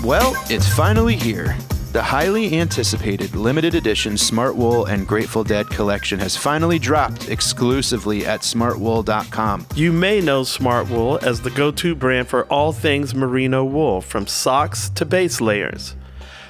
Well, it's finally here. The highly anticipated limited edition Smartwool and Grateful Dead collection has finally dropped exclusively at smartwool.com. You may know Smartwool as the go-to brand for all things merino wool, from socks to base layers.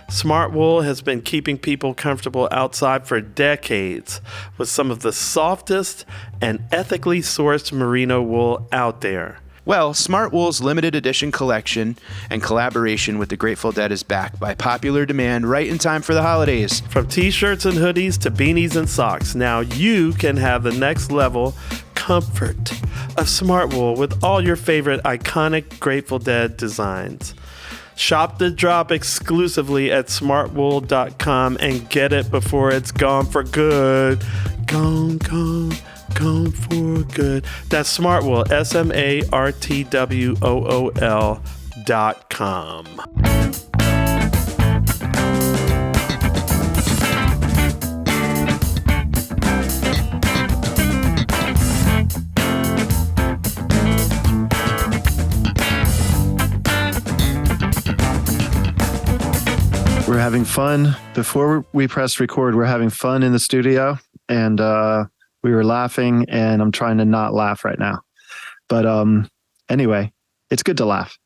Smartwool has been keeping people comfortable outside for decades with some of the softest and ethically sourced merino wool out there. Well, Smartwool's limited edition collection and collaboration with the Grateful Dead is back by popular demand right in time for the holidays. From t-shirts and hoodies to beanies and socks, now you can have the next level comfort of Smartwool with all your favorite iconic Grateful Dead designs. Shop the drop exclusively at smartwool.com and get it before it's gone for good. Gone for good. That's Smartwool, SMARTWOOL.com. We're having fun. Before we press record, we're having fun in the studio, and we were laughing, and I'm trying to not laugh right now. But anyway, it's good to laugh,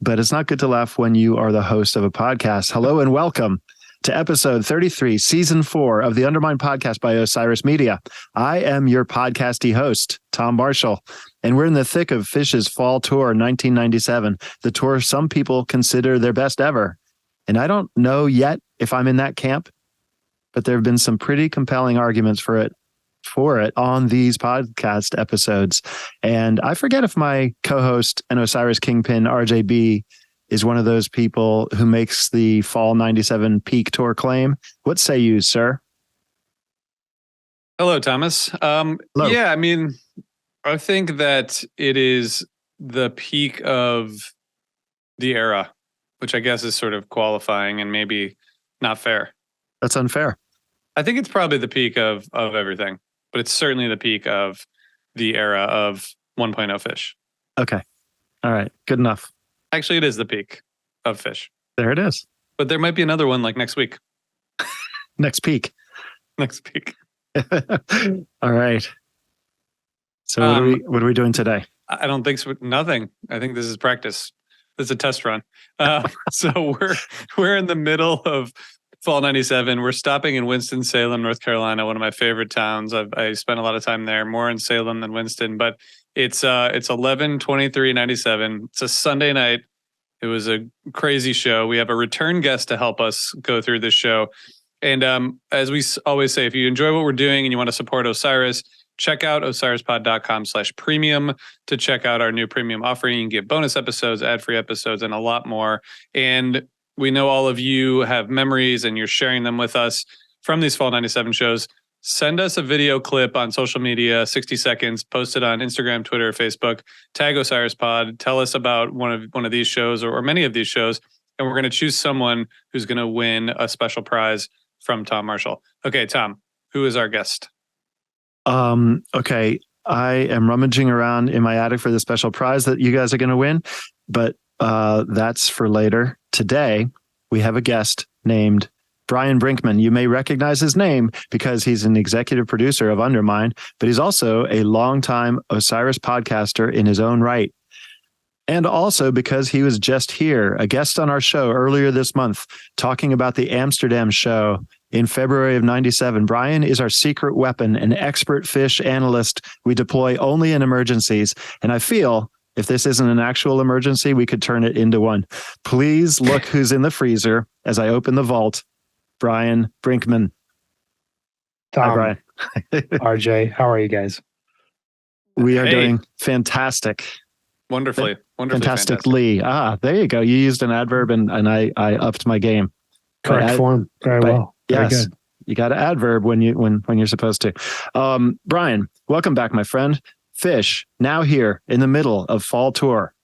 but it's not good to laugh when you are the host of a podcast. Hello and welcome to episode 33, season 4 of the Undermine podcast by Osiris Media. I am your podcasty host, Tom Marshall, and we're in the thick of Phish's fall tour 1997, the tour some people consider their best ever. And I don't know yet if I'm in that camp, but there have been some pretty compelling arguments for it on these podcast episodes. And I forget if my co-host and Osiris Kingpin, RJB, is one of those people who makes the fall 97 peak tour claim. What say you, sir? Hello, Thomas. Hello. Yeah, I mean, I think that it is the peak of the era, which I guess is sort of qualifying and maybe not fair. That's unfair. I think it's probably the peak of everything, but it's certainly the peak of the era of 1.0 Phish. Okay. All right. Good enough. Actually, it is the peak of Phish. There it is. But there might be another one like next week. Next peak. Next peak. All right. So what are we doing today? I don't think so. Nothing. I think this is practice. This is a test run. So we're in the middle of fall 97. We're stopping in Winston-Salem, North Carolina, one of my favorite towns. I spent a lot of time there, more in Salem than Winston, but it's 11/23/97. It's a Sunday night. It was a crazy show. We have a return guest to help us go through this show. And as we always say, if you enjoy what we're doing and you want to support Osiris, check out osirispod.com/premium to check out our new premium offering. You can get bonus episodes, ad-free episodes, and a lot more. And we know all of you have memories and you're sharing them with us from these fall 97 shows. Send us a video clip on social media, 60 seconds, post it on Instagram, Twitter, Facebook, tag Osiris Pod, tell us about one of these shows or many of these shows, and we're going to choose someone who's going to win a special prize from Tom Marshall. Okay, Tom, who is our guest? Okay. I am rummaging around in my attic for the special prize that you guys are going to win, but that's for later. Today, we have a guest named Brian Brinkman. You may recognize his name because he's an executive producer of Undermine, but he's also a longtime Osiris podcaster in his own right. And also because he was just here, a guest on our show earlier this month, talking about the Amsterdam show in February of 97. Brian is our secret weapon, an expert Phish analyst we deploy only in emergencies. And I feel if this isn't an actual emergency, we could turn it into one. Please look who's in the freezer as I open the vault. Brian Brinkman. Tom, hi, Brian. RJ, how are you guys? We are doing fantastic. Wonderfully Fantastically. There you go. You used an adverb and I upped my game. Correct form. Very well. Very yes. good. You got to adverb when you're supposed to. Brian, welcome back, my friend. Phish, now here in the middle of fall tour,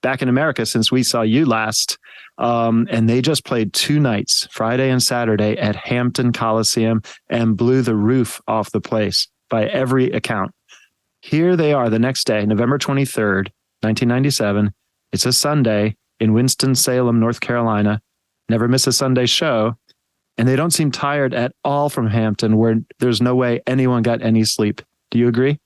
back in America since we saw you last. And they just played 2 nights, Friday and Saturday, at Hampton Coliseum and blew the roof off the place by every account. Here they are the next day, November 23rd, 1997. It's a Sunday in Winston-Salem, North Carolina. never miss a Sunday show. And they don't seem tired at all from Hampton, where there's no way anyone got any sleep. Do you agree?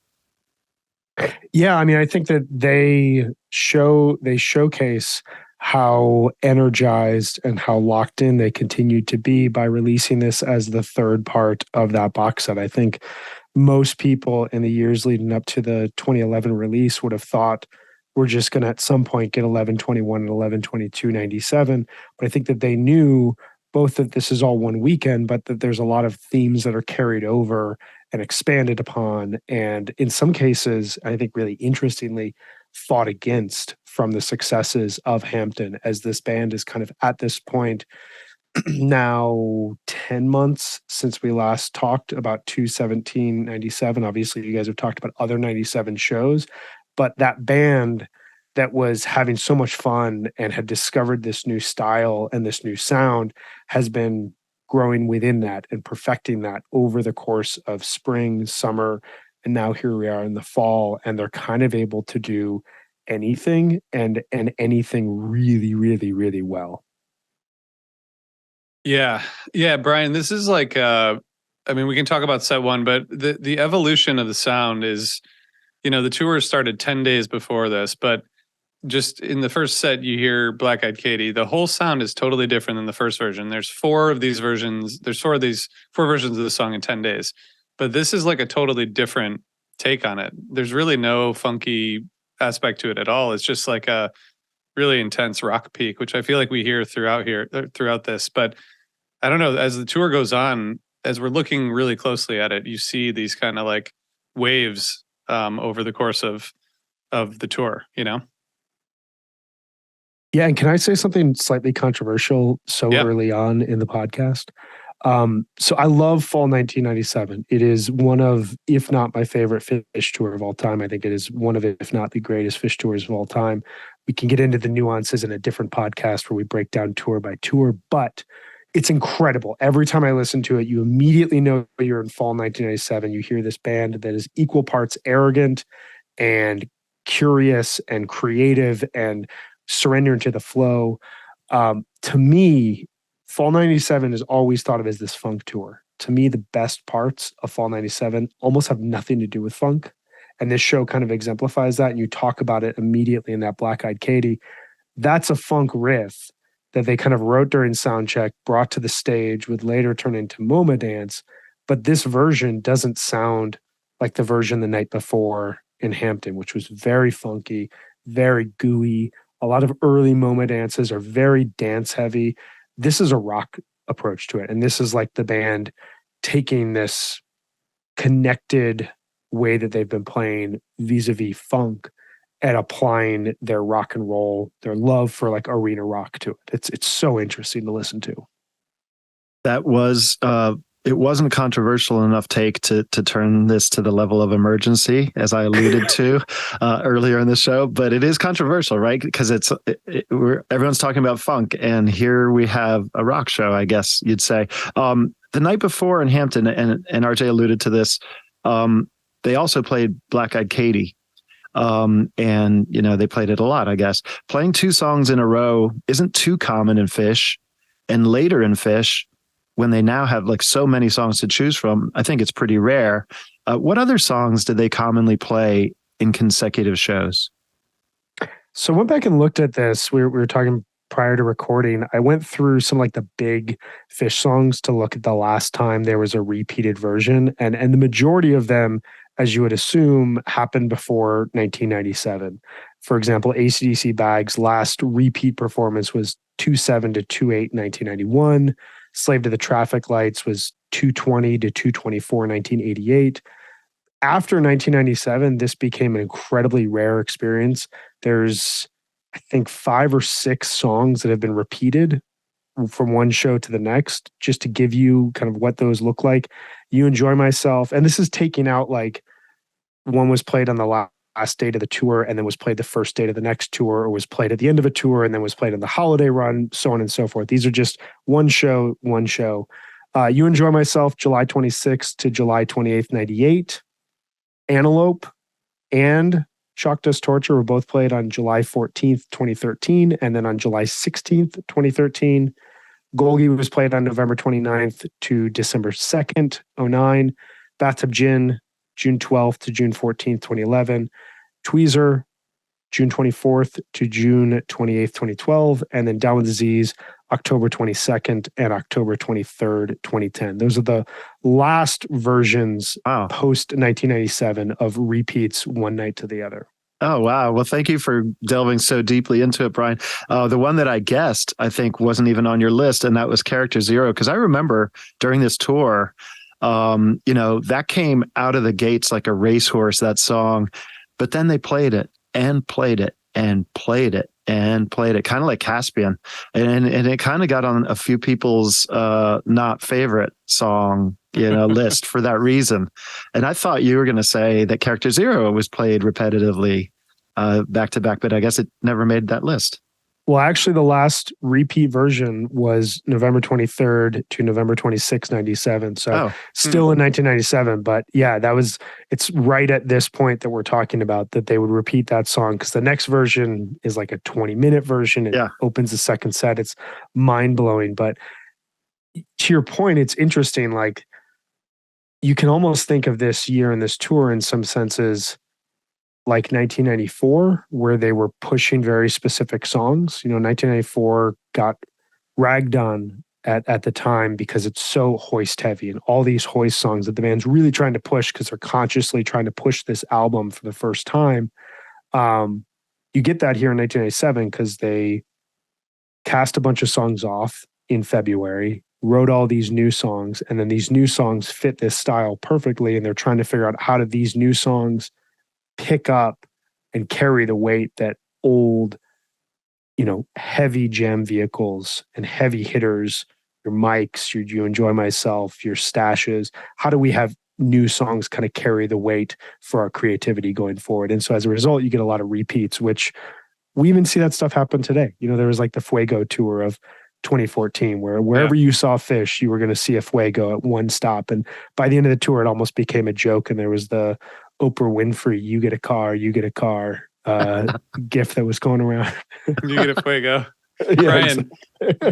Yeah, I mean, I think that they showcase how energized and how locked in they continue to be by releasing this as the third part of that box set. I think most people in the years leading up to the 2011 release would have thought we're just going to at some point get 11/21 and 11/22/97. But I think that they knew both that this is all one weekend, but that there's a lot of themes that are carried over and expanded upon. And in some cases, I think really interestingly, fought against from the successes of Hampton, as this band is kind of at this point now 10 months since we last talked about 2/17/97. Obviously, you guys have talked about other 97 shows, but that band that was having so much fun and had discovered this new style and this new sound has been growing within that and perfecting that over the course of spring, summer, and now here we are in the fall, and they're kind of able to do anything and anything really, really, really well. Yeah. Yeah, Brian, this is like I mean, we can talk about set one, but the evolution of the sound is, the tour started 10 days before this, but just in the first set, you hear Black Eyed Katie. The whole sound is totally different than the first version. There's four versions of the song in 10 days. But this is like a totally different take on it. There's really no funky aspect to it at all. It's just like a really intense rock peak, which I feel like we hear throughout this. But I don't know, as the tour goes on, as we're looking really closely at it, you see these kind of like waves over the course of the tour, Yeah, and can I say something slightly controversial early on in the podcast? So I love Fall 1997. It is one of, if not my favorite Phish tour of all time. I think it is one of, if not the greatest Phish tours of all time. We can get into the nuances in a different podcast where we break down tour by tour, but it's incredible. Every time I listen to it, you immediately know you're in Fall 1997. You hear this band that is equal parts arrogant and curious and creative and surrendering to the flow. To me, Fall 97 is always thought of as this funk tour. To me, the best parts of Fall 97 almost have nothing to do with funk. And this show kind of exemplifies that. And you talk about it immediately in that Black Eyed Katie. That's a funk riff that they kind of wrote during soundcheck, brought to the stage, would later turn into MoMA Dance. But this version doesn't sound like the version the night before in Hampton, which was very funky, very gooey. A lot of early MoMA dances are very dance heavy. This is a rock approach to it. And this is like the band taking this connected way that they've been playing vis-a-vis funk and applying their rock and roll, their love for like arena rock to it. It's so interesting to listen to. That was it wasn't a controversial enough take to turn this to the level of emergency, as I alluded to earlier in the show. But it is controversial, right? Because everyone's talking about funk, and here we have a rock show, I guess you'd say. The night before in Hampton, and RJ alluded to this, they also played Black Eyed Katie. And they played it a lot, I guess. Playing two songs in a row isn't too common in Phish. And later in Phish, when they now have like so many songs to choose from, I think it's pretty rare. What other songs did they commonly play in consecutive shows? So I went back and looked at this. We were talking prior to recording. I went through some like the big Phish songs to look at the last time there was a repeated version. And the majority of them, as you would assume, happened before 1997. For example, AC/DC Bag's last repeat performance was 2/7 to 2/8 1991. Slave to the Traffic Lights was 2/20 to 2/24 1988. After 1997, this became an incredibly rare experience. There's, I think, 5 or 6 songs that have been repeated from one show to the next, just to give you kind of what those look like. You Enjoy Myself. And this is taking out like one was played on the last date of the tour and then was played the first date of the next tour, or was played at the end of a tour and then was played in the holiday run, so on and so forth. These are just one show. You Enjoy Myself, July 26th to July 28th, 98. Antelope and Shock Dust Torture were both played on July 14th, 2013, and then on July 16th, 2013. Golgi was played on November 29th to December 2nd, 09. Bathtub Gin, June 12th to June 14th, 2011. Tweezer, June 24th to June 28th, 2012. And then Down with Disease, October 22nd and October 23rd, 2010. Those are the last versions post 1997 of repeats one night to the other. Oh, wow. Well, thank you for delving so deeply into it, Brian. The one that I guessed, I think, wasn't even on your list, and that was Character Zero. Because I remember during this tour, that came out of the gates like a racehorse, that song. But then they played it and played it and played it and played it, kind of like Caspian. And it kind of got on a few people's not favorite song list for that reason. And I thought you were going to say that Character Zero was played repetitively back to back, but I guess it never made that list. Well, actually, the last repeat version was November 23rd to November 26th, 97. So still in 1997. But yeah, it's right at this point that we're talking about that they would repeat that song, because the next version is like a 20-minute version. It opens the second set. It's mind blowing. But to your point, it's interesting. Like, you can almost think of this year and this tour in some senses like 1994, where they were pushing very specific songs. 1994 got ragged on at the time because it's so hoist heavy, and all these hoist songs that the band's really trying to push because they're consciously trying to push this album for the first time. You get that here in 1997 because they cast a bunch of songs off in February, wrote all these new songs, and then these new songs fit this style perfectly, and they're trying to figure out how do these new songs pick up and carry the weight that old, heavy jam vehicles and heavy hitters, your mics, your You Enjoy Myself, your stashes. How do we have new songs kind of carry the weight for our creativity going forward? And so as a result, you get a lot of repeats, which we even see that stuff happen today. There was like the Fuego tour of 2014, where wherever you saw Phish, you were going to see a Fuego at one stop. And by the end of the tour, it almost became a joke. And there was the Oprah Winfrey, you get a car gift that was going around. You get a Fuego.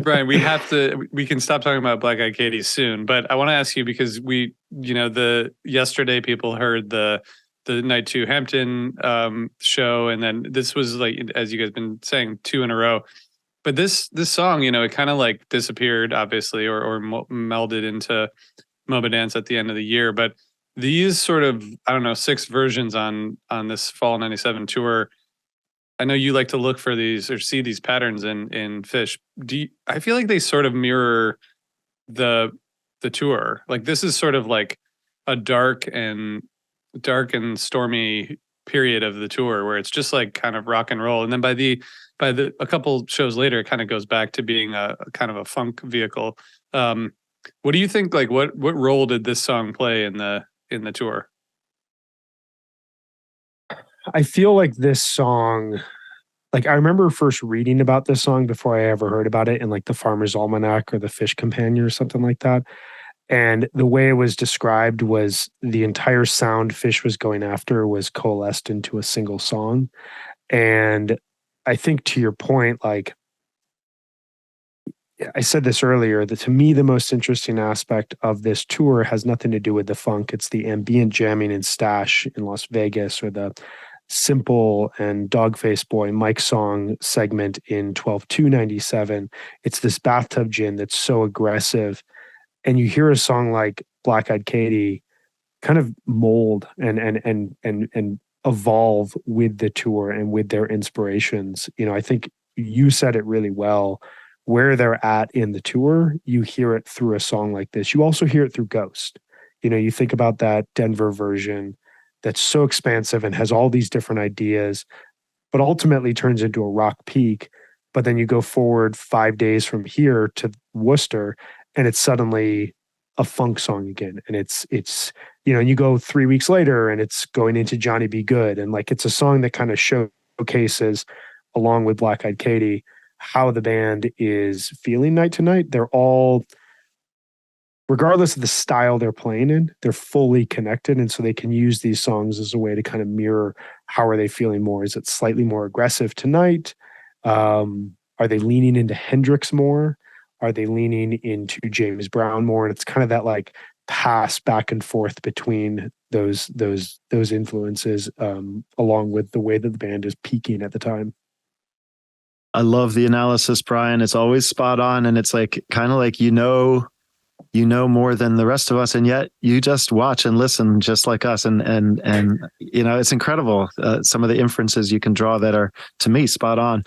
Brian, we can stop talking about Black Eyed Katy soon, but I want to ask you, because yesterday people heard the Night 2 Hampton show, and then this was, like, as you guys have been saying, 2 in a row. But this song, it kind of like disappeared, obviously, or melded into MOBA Dance at the end of the year. But these sort of, 6 versions on this fall 97 tour, I know you like to look for these or see these patterns in Phish. I feel like they sort of mirror the tour. Like, this is sort of like a dark and stormy period of the tour where it's just like kind of rock and roll. And then by a couple shows later, it kind of goes back to being a kind of a funk vehicle. What do you think? Like, what role did this song play in the tour? I feel like this song, like, I remember first reading about this song before I ever heard about it in like the Farmer's Almanac or the Phish Companion or something like that. And the way it was described was the entire sound Phish was going after was coalesced into a single song. And I think, to your point, like I said this earlier, that to me, the most interesting aspect of this tour has nothing to do with the funk. It's the ambient jamming in Stash in Las Vegas, or the Simple and Dogface Boy Mike Song segment in 12/2/97. It's this Bathtub Gin that's so aggressive. And you hear a song like Black Eyed Katy kind of mold and evolve with the tour and with their inspirations. I think you said it really well. Where they're at in the tour, you hear it through a song like this. You also hear it through Ghost. You think about that Denver version that's so expansive and has all these different ideas, but ultimately turns into a rock peak. But then you go forward 5 days from here to Worcester, and it's suddenly a funk song again. And it's and you go 3 weeks later and it's going into Johnny Be Good. And like, it's a song that kind of showcases, along with Black Eyed Katy, how the band is feeling night to night. They're all, regardless of the style they're playing in, they're fully connected. And so they can use these songs as a way to kind of mirror, how are they feeling more? Is it slightly more aggressive tonight? Are they leaning into Hendrix more? Are they leaning into James Brown more? And it's kind of that like pass back and forth between those influences, along with the way that the band is peaking at the time. I love the analysis, Brian. It's always spot on, and it's like kind of like you know more than the rest of us, and yet you just watch and listen just like us, and it's incredible, some of the inferences you can draw that are, to me, spot on.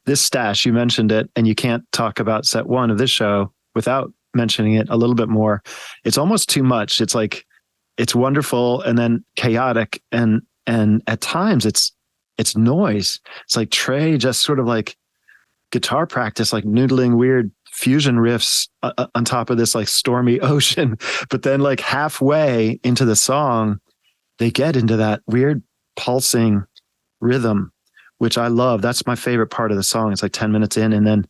This stash, you mentioned it, and you can't talk about set one of this show without mentioning it a little bit more. It's almost too much. It's like it's wonderful and then chaotic, and at times it's noise. It's like Trey just sort of like guitar practice, like noodling weird fusion riffs on top of this like stormy ocean. But then like halfway into the song, they get into that weird pulsing rhythm, which I love. That's my favorite part of the song. It's like 10 minutes in, and then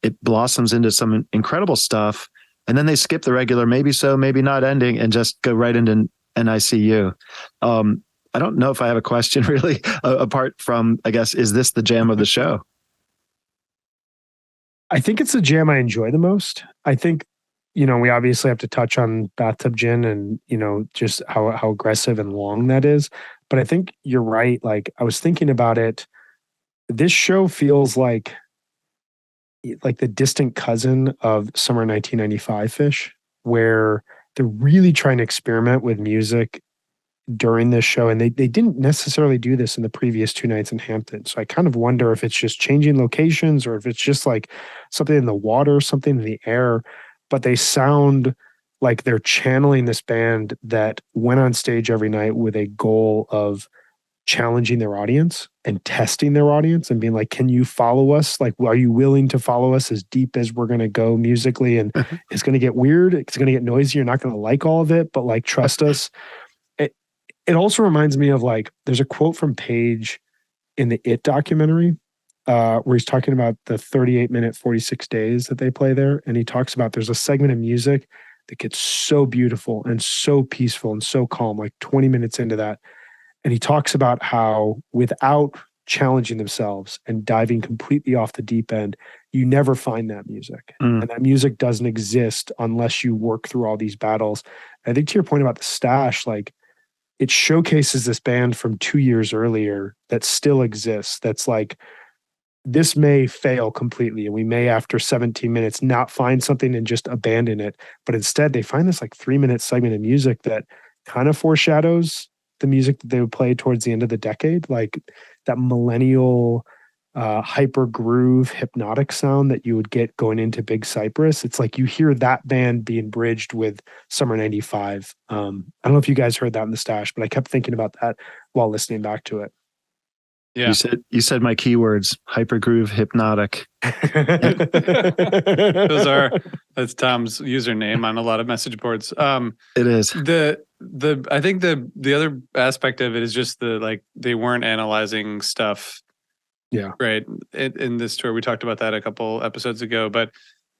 it blossoms into some incredible stuff. And then they skip the regular, maybe so, maybe not ending, and just go right into an I See You. I don't know if I have a question really, apart from, I guess, is this the jam of the show? I think it's the jam I enjoy the most. I think, we obviously have to touch on Bathtub Gin and, just how aggressive and long that is. But I think you're right. Like, I was thinking about it. This show feels like the distant cousin of Summer 1995 Phish, where they're really trying to experiment with music during this show. And they didn't necessarily do this in the previous two nights in Hampton. So I kind of wonder if it's just changing locations or if it's just like something in the water, something in the air, but they sound like they're channeling this band that went on stage every night with a goal of challenging their audience and testing their audience and being like, can you follow us? Like, are you willing to follow us as deep as we're going to go musically? And it's going to get weird. It's going to get noisy. You're not going to like all of it, but like, trust us. It also reminds me of like, there's a quote from Page in the It documentary where he's talking about the 38-minute 46 days that they play there. And he talks about there's a segment of music that gets so beautiful and so peaceful and so calm, like 20 minutes into that. And he talks about how without challenging themselves and diving completely off the deep end, you never find that music. And that music doesn't exist unless you work through all these battles. I think to your point about the stash, like, it showcases this band from 2 years earlier that still exists. That's like, this may fail completely, and we may, after 17 minutes, not find something and just abandon it. But instead, they find this like 3-minute segment of music that kind of foreshadows the music that they would play towards the end of the decade, like that millennial hyper groove hypnotic sound that you would get going into Big Cypress. It's like you hear that band being bridged with Summer 95. I don't know if you guys heard that in the stash, but I kept thinking about that while listening back to it. Yeah. You said my keywords: hyper groove, hypnotic. That's Tom's username on a lot of message boards. It is. I think the other aspect of it is just they weren't analyzing stuff. Yeah. Right. In this tour, we talked about that a couple episodes ago, but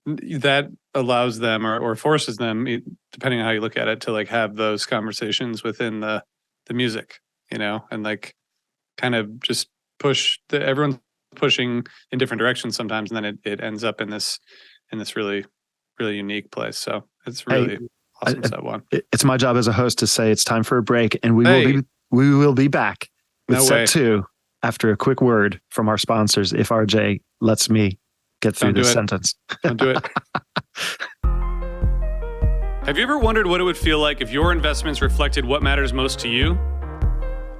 that allows them or forces them, depending on how you look at it, to like have those conversations within the music, and like kind of just everyone's pushing in different directions sometimes, and then it ends up in this really, really unique place. So it's really awesome set one. It's my job as a host to say it's time for a break, and we will be back with set two after a quick word from our sponsors, if RJ lets me get through this sentence. Don't do it. Have you ever wondered what it would feel like if your investments reflected what matters most to you?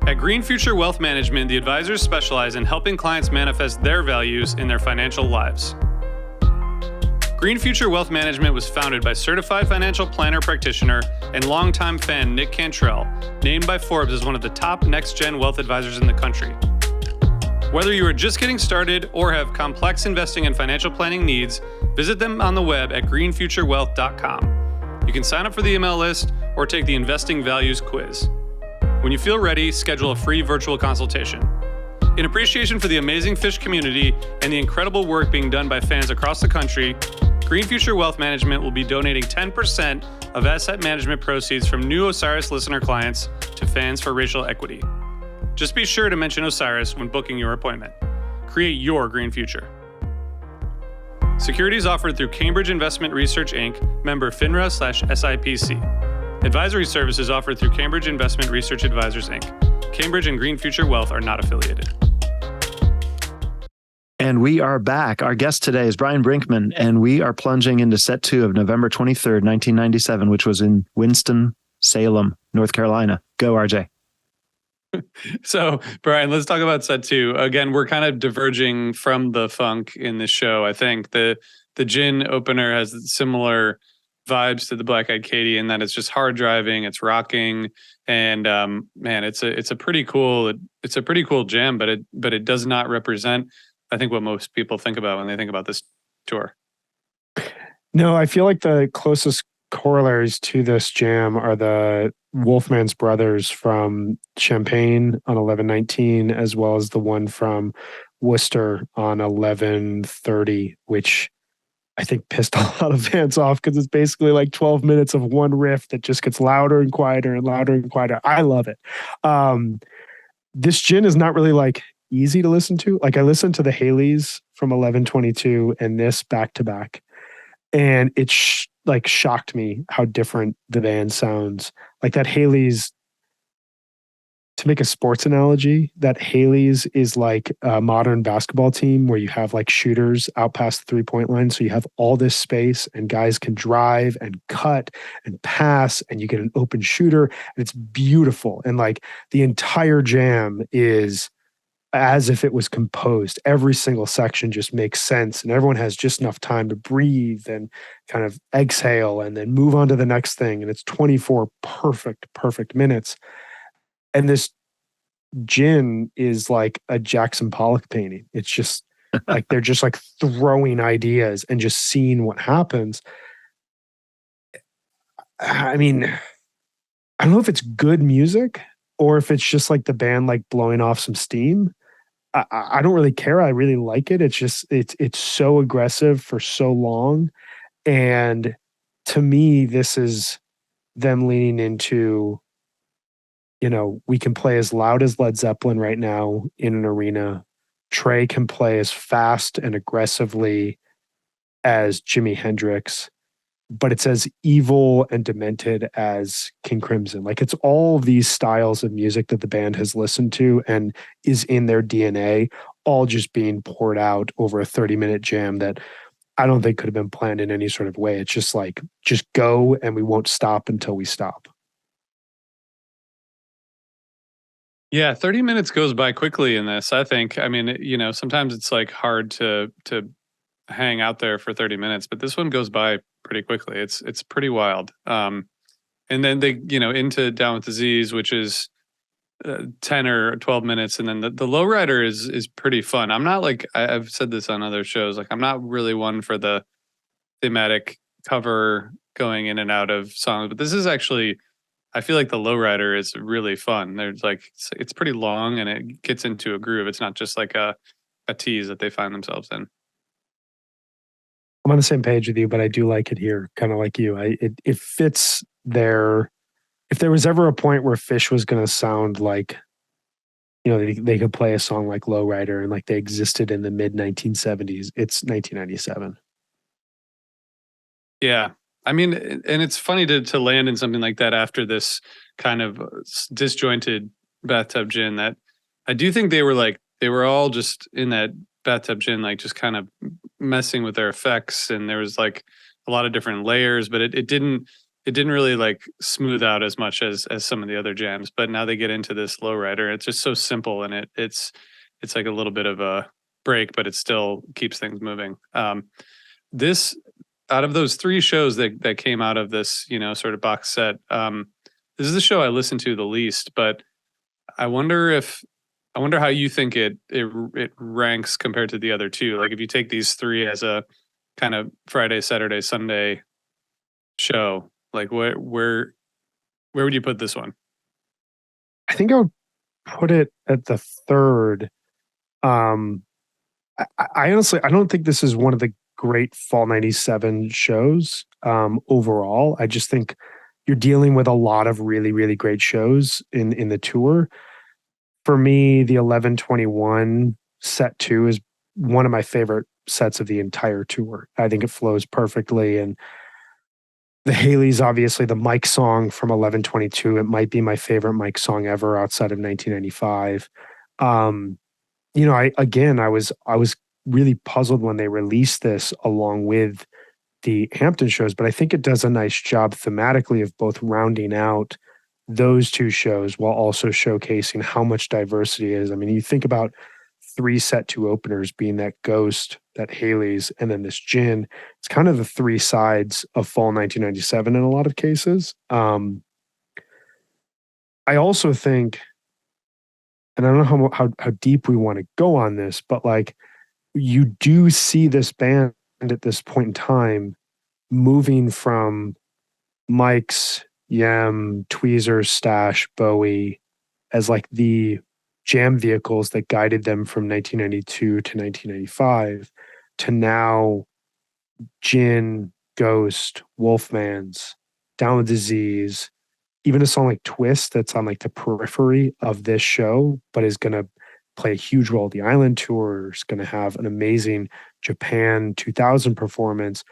At Green Future Wealth Management, the advisors specialize in helping clients manifest their values in their financial lives. Green Future Wealth Management was founded by certified financial planner practitioner and longtime fan Nick Cantrell, named by Forbes as one of the top next-gen wealth advisors in the country. Whether you are just getting started or have complex investing and financial planning needs, visit them on the web at greenfuturewealth.com. You can sign up for the email list or take the Investing Values quiz. When you feel ready, schedule a free virtual consultation. In appreciation for the amazing Phish community and the incredible work being done by fans across the country, Green Future Wealth Management will be donating 10% of asset management proceeds from new Osiris listener clients to Fans for Racial Equity. Just be sure to mention Osiris when booking your appointment. Create your green future. Securities offered through Cambridge Investment Research Inc., member FINRA/SIPC. Advisory services offered through Cambridge Investment Research Advisors Inc. Cambridge and Green Future Wealth are not affiliated. And we are back. Our guest today is Brian Brinkman, and we are plunging into set 2 of November 23rd, 1997, which was in Winston-Salem, North Carolina. Go, RJ. So, Brian, let's talk about set 2. Again, we're kind of diverging from the funk in this show. I think the Gin opener has similar vibes to the Black Eyed Katie in that it's just hard driving, it's rocking, and man, it's a pretty cool jam, but it does not represent, I think, what most people think about when they think about this tour. No, I feel like the closest corollaries to this jam are the Wolfman's Brothers from Champaign on 11/19, as well as the one from Worcester on 11/30, which I think pissed a lot of fans off because it's basically like 12 minutes of one riff that just gets louder and quieter and louder and quieter. I love it. This Gin is not really like easy to listen to. Like I listened to the Haleys from 11/22 and this back to back, and it shocked me how different the band sounds. Like that Haleys, to make a sports analogy, that Haleys is like a modern basketball team where you have like shooters out past the 3-point line. So you have all this space and guys can drive and cut and pass and you get an open shooter and it's beautiful. And like the entire jam is as if it was composed. Every single section just makes sense and everyone has just enough time to breathe and kind of exhale and then move on to the next thing. And it's 24 perfect minutes. And this Gin is like a Jackson Pollock painting. It's just like they're just like throwing ideas and just seeing what happens. I mean, I don't know if it's good music or if it's just like the band like blowing off some steam. I don't really care. I really like it. It's just it's so aggressive for so long. And to me, this is them leaning into, you know, we can play as loud as Led Zeppelin right now in an arena. Trey can play as fast and aggressively as Jimi Hendrix, but it's as evil and demented as King Crimson. Like it's all these styles of music that the band has listened to and is in their DNA, all just being poured out over a 30-minute jam that I don't think could have been planned in any sort of way. It's just like, just go and we won't stop until we stop. Yeah, 30 minutes goes by quickly in this, I think. I mean, you know, sometimes it's like hard to hang out there for 30 minutes, but this one goes by pretty quickly. It's pretty wild. And then they, you know, into Down with Disease, which is 10 or 12 minutes. And then the lowrider is pretty fun. I'm not like, I've said this on other shows, like I'm not really one for the thematic cover going in and out of songs, but this is actually, I feel like the lowrider is really fun. There's like, it's pretty long and it gets into a groove. It's not just like a tease that they find themselves in. I'm on the same page with you, but I do like it here, kind of like you. It fits their. If there was ever a point where Phish was going to sound like, you know, they could play a song like Lowrider and like they existed in the mid 1970s, it's 1997. Yeah, I mean, and it's funny to land in something like that after this kind of disjointed Bathtub Gin. That I do think they were all just in that Bathtub Gin, like just kind of messing with their effects, and there was like a lot of different layers, but it didn't really like smooth out as much as some of the other jams. But now they get into this Lowrider, it's just so simple, and it's like a little bit of a break, but it still keeps things moving. This, out of those 3 shows that came out of this, you know, sort of box set, this is the show I listened to the least, but I wonder how you think it ranks compared to the other 2. Like if you take these 3 as a kind of Friday, Saturday, Sunday show, like where would you put this one? I think I would put it at the 3rd. I honestly, I don't think this is one of the great Fall 97 shows overall. I just think you're dealing with a lot of really, really great shows in the tour. For me, the 11/21 set 2 is one of my favorite sets of the entire tour. I think it flows perfectly. And the Haley's obviously the Mike song from 11/22. It might be my favorite Mike song ever outside of 1995. I was really puzzled when they released this along with the Hampton shows, but I think it does a nice job thematically of both rounding out those two shows while also showcasing how much diversity is. I mean, you think about 3 set 2 openers being that Ghost, that Haley's, and then this Gin. It's kind of the 3 sides of fall 1997 in a lot of cases. I also think, and I don't know how deep we want to go on this, but like you do see this band at this point in time moving from Mike's, Yem, Tweezers, Stash, Bowie as like the jam vehicles that guided them from 1992 to 1995 to now Gin, Ghost, Wolfman's, Down with Disease, even a song like Twist that's on like the periphery of this show, but is going to play a huge role. The Island Tour is going to have an amazing Japan 2000 performance.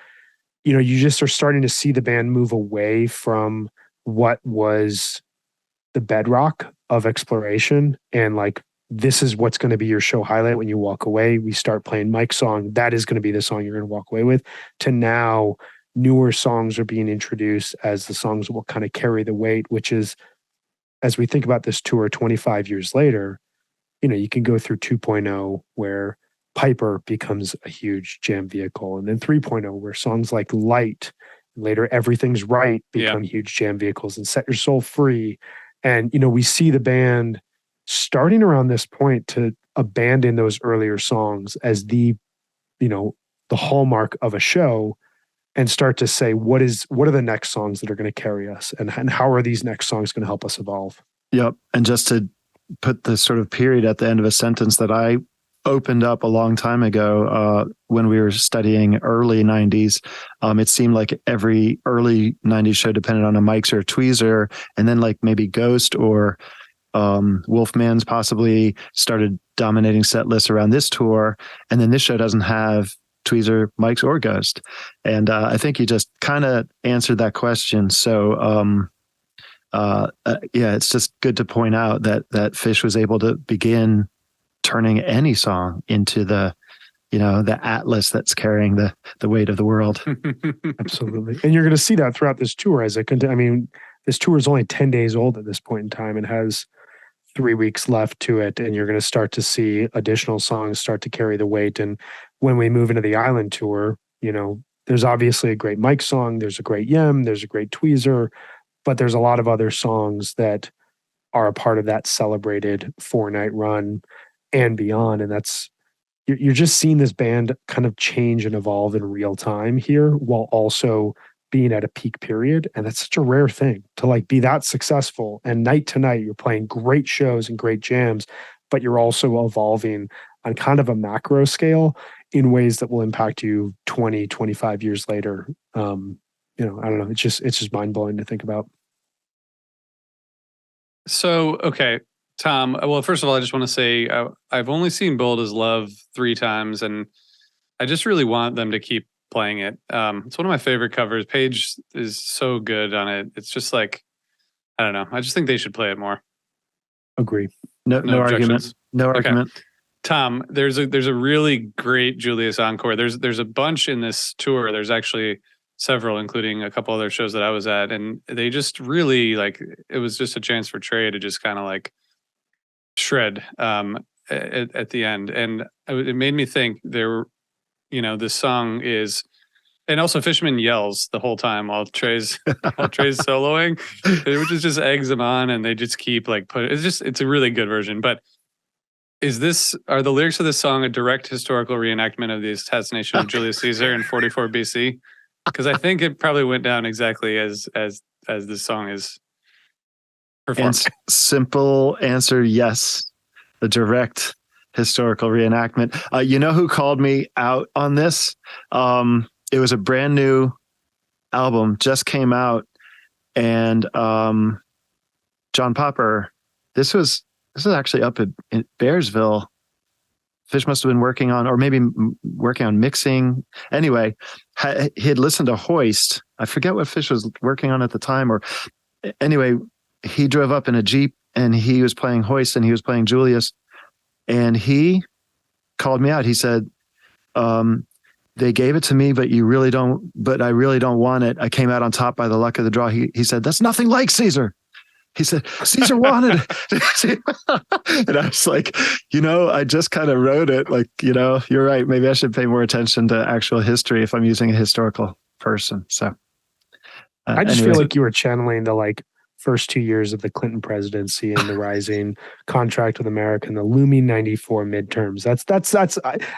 You know, you just are starting to see the band move away from what was the bedrock of exploration and like, this is what's going to be your show highlight when you walk away. We start playing Mike's song. That is going to be the song you're going to walk away with. To now, newer songs are being introduced as the songs that will kind of carry the weight, which is, as we think about this tour 25 years later, you know, you can go through 2.0 where Piper becomes a huge jam vehicle, and then 3.0 where songs like Light, later Everything's Right become huge jam vehicles, and Set Your Soul Free. And, you know, we see the band starting around this point to abandon those earlier songs as the, you know, the hallmark of a show and start to say, what are the next songs that are going to carry us? And how are these next songs going to help us evolve? Yep. And just to put the sort of period at the end of a sentence that I opened up a long time ago when we were studying early 90s, it seemed like every early 90s show depended on a Mike's or a Tweezer, and then like maybe Ghost or Wolfman's possibly started dominating set lists around this tour, and then this show doesn't have Tweezer, Mike's, or Ghost. And I think you just kind of answered that question. So it's just good to point out that Phish was able to begin turning any song into the atlas that's carrying the weight of the world. Absolutely. And you're going to see that throughout this tour as this tour is only 10 days old at this point in time and has 3 weeks left to it. And you're going to start to see additional songs start to carry the weight. And when we move into the Island Tour, you know, there's obviously a great Mike song, there's a great Yem, there's a great Tweezer, but there's a lot of other songs that are a part of that celebrated 4-night run and beyond. And that's, you're just seeing this band kind of change and evolve in real time here while also being at a peak period. And that's such a rare thing to like be that successful. And night to night, you're playing great shows and great jams, but you're also evolving on kind of a macro scale in ways that will impact you 20, 25 years later. I don't know. It's just mind blowing to think about. So, okay, Tom, well, first of all, I just want to say I've only seen Bold as Love 3 times, and I just really want them to keep playing it. It's one of my favorite covers. Paige is so good on it. It's just like, I don't know. I just think they should play it more. Agree. No argument. No argument. Okay. Tom, there's a really great Julius encore. There's a bunch in this tour. There's actually several, including a couple other shows that I was at, and they just really like, it was just a chance for Trey to just kind of like shred at the end. And it made me think this song is, and also Fishman yells the whole time while Trey's soloing, which is just eggs them on, and they just keep like it's a really good version. But are the lyrics of this song a direct historical reenactment of the assassination of Julius Caesar in 44 BC? Because I think it probably went down exactly as this song is performed. Simple answer, yes. The direct historical reenactment. You know who called me out on this? It was a brand new album, just came out, and John Popper. This was actually up in Bearsville Phish must have been working on, or maybe working on mixing. Anyway, he had listened to Hoist. I forget what Phish was working on at the time. Or anyway, he drove up in a Jeep and he was playing Hoist and he was playing Julius. And he called me out. He said, they gave it to me, but I really don't want it. I came out on top by the luck of the draw. He said, that's nothing like Caesar. He said, Caesar wanted it. And I was like, I just kind of wrote it. Like, you're right. Maybe I should pay more attention to actual history if I'm using a historical person. So I just feel like you were channeling the first 2 years of the Clinton presidency and the rising contract with America and the looming 94 midterms.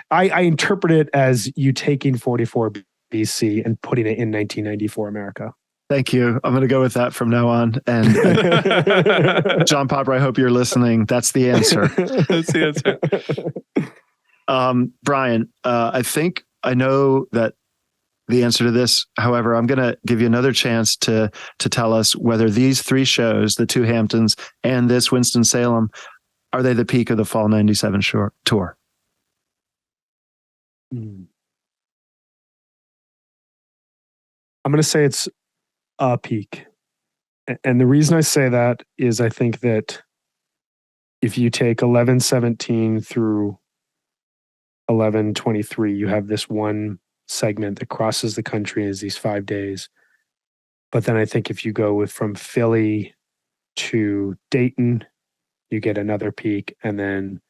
I interpret it as you taking 44 BC and putting it in 1994 America. Thank you. I'm going to go with that from now on. And John Popper, I hope you're listening. That's the answer. That's the answer. Brian, I think I know that the answer to this. However, I'm going to give you another chance to tell us whether these 3 shows, the 2 Hamptons and this Winston-Salem, are they the peak of the fall 97 tour? I'm going to say it's a peak. And the reason I say that is I think that if you take 11/17 through 11/23, you have this one segment that crosses the country as these 5 days. But then I think if you go from Philly to Dayton, you get another peak. And then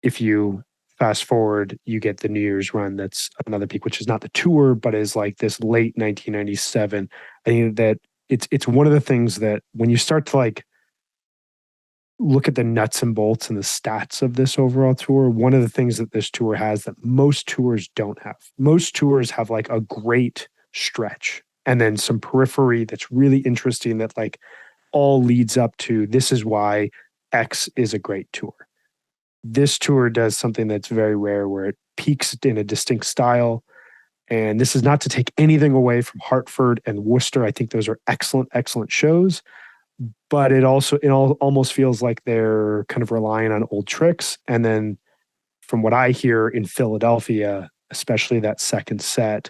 if you fast forward, you get the New Year's run. That's another peak, which is not the tour, but is this late 1997. I think that it's one of the things that when you start to look at the nuts and bolts and the stats of this overall tour, one of the things that this tour has that most tours don't have. Most tours have a great stretch and then some periphery that's really interesting that all leads up to this is why X is a great tour. This tour does something that's very rare where it peaks in a distinct style. And this is not to take anything away from Hartford and Worcester. I think those are excellent, excellent shows. But it almost feels like they're kind of relying on old tricks. And then from what I hear in Philadelphia, especially that second set,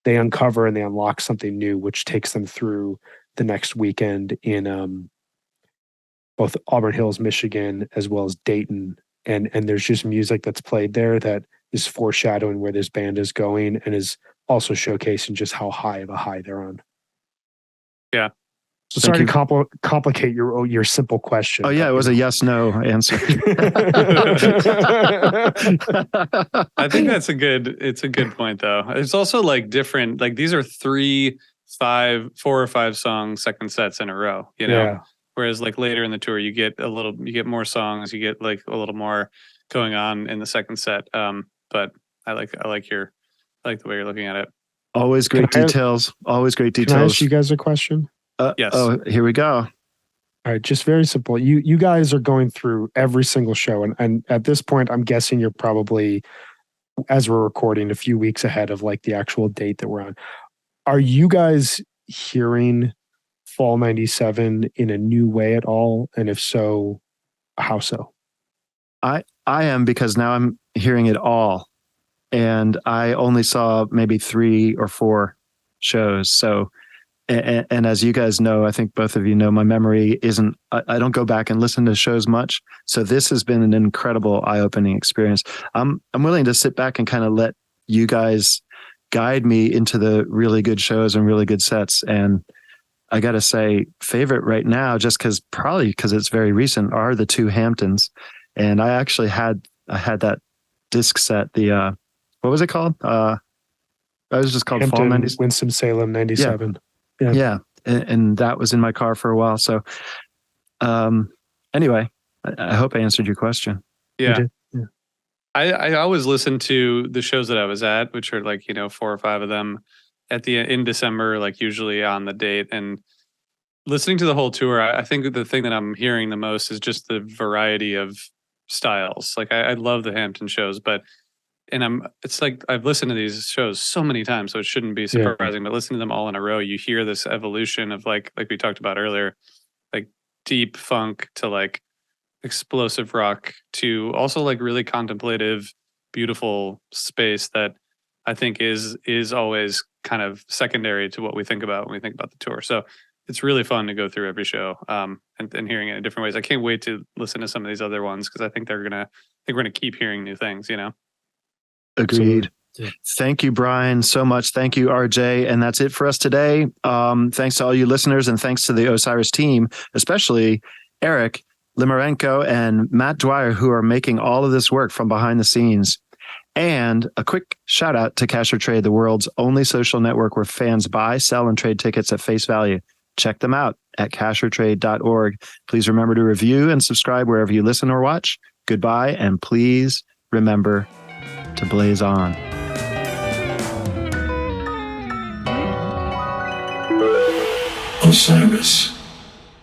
they uncover and they unlock something new, which takes them through the next weekend in both Auburn Hills, Michigan, as well as Dayton. And there's just music that's played there that is foreshadowing where this band is going and is also showcasing just how high of a high they're on. Yeah. So sorry to complicate your simple question. Oh yeah, it was a yes/no answer. I think it's a good point though. It's also different. These are 4 or 5 song second sets in a row, Yeah. Whereas later in the tour, you get more songs, you get a little more going on in the second set. But I like the way you're looking at it. Always great details. Always great details. Can I ask you guys a question? Yes. Oh, here we go. All right, just very simple. You guys are going through every single show, and at this point, I'm guessing you're probably, as we're recording, a few weeks ahead of the actual date that we're on. Are you guys hearing Fall 97 in a new way at all? And if so, how so? I am, because now I'm hearing it all, and I only saw maybe 3 or 4 shows. So. And as you guys know, I think both of you know, my memory isn't, I don't go back and listen to shows much. So this has been an incredible eye-opening experience. I'm willing to sit back and kind of let you guys guide me into the really good shows and really good sets. And I got to say, favorite right now, just probably because it's very recent, are the 2 Hamptons. And I actually had that disc set, the, what was it called? It was just called Hampton, Fall 97. Winston-Salem 97. Yeah. And that was in my car for a while. So anyway, I hope I answered your question. Yeah. Yeah. I always listen to the shows that I was at, which are 4 or 5 of them in December, usually on the date. And listening to the whole tour, I think the thing that I'm hearing the most is just the variety of styles. I love the Hampton shows, it's I've listened to these shows so many times, so it shouldn't be surprising. But listening to them all in a row, you hear this evolution of like we talked about earlier, deep funk to explosive rock to also really contemplative beautiful space that I think is always kind of secondary to what we think about when we think about the tour. So it's really fun to go through every show and hearing it in different ways. I can't wait to listen to some of these other ones because I think we're gonna keep hearing new things. Agreed. Yeah. Thank you, Brian, so much. Thank you, RJ. And that's it for us today. Thanks to all you listeners, and thanks to the Osiris team, especially Eric Limarenko and Matt Dwyer, who are making all of this work from behind the scenes. And a quick shout out to Cash or Trade, the world's only social network where fans buy, sell, and trade tickets at face value. Check them out at cashertrade.org. Please remember to review and subscribe wherever you listen or watch. Goodbye, and please remember to blaze on. Osiris.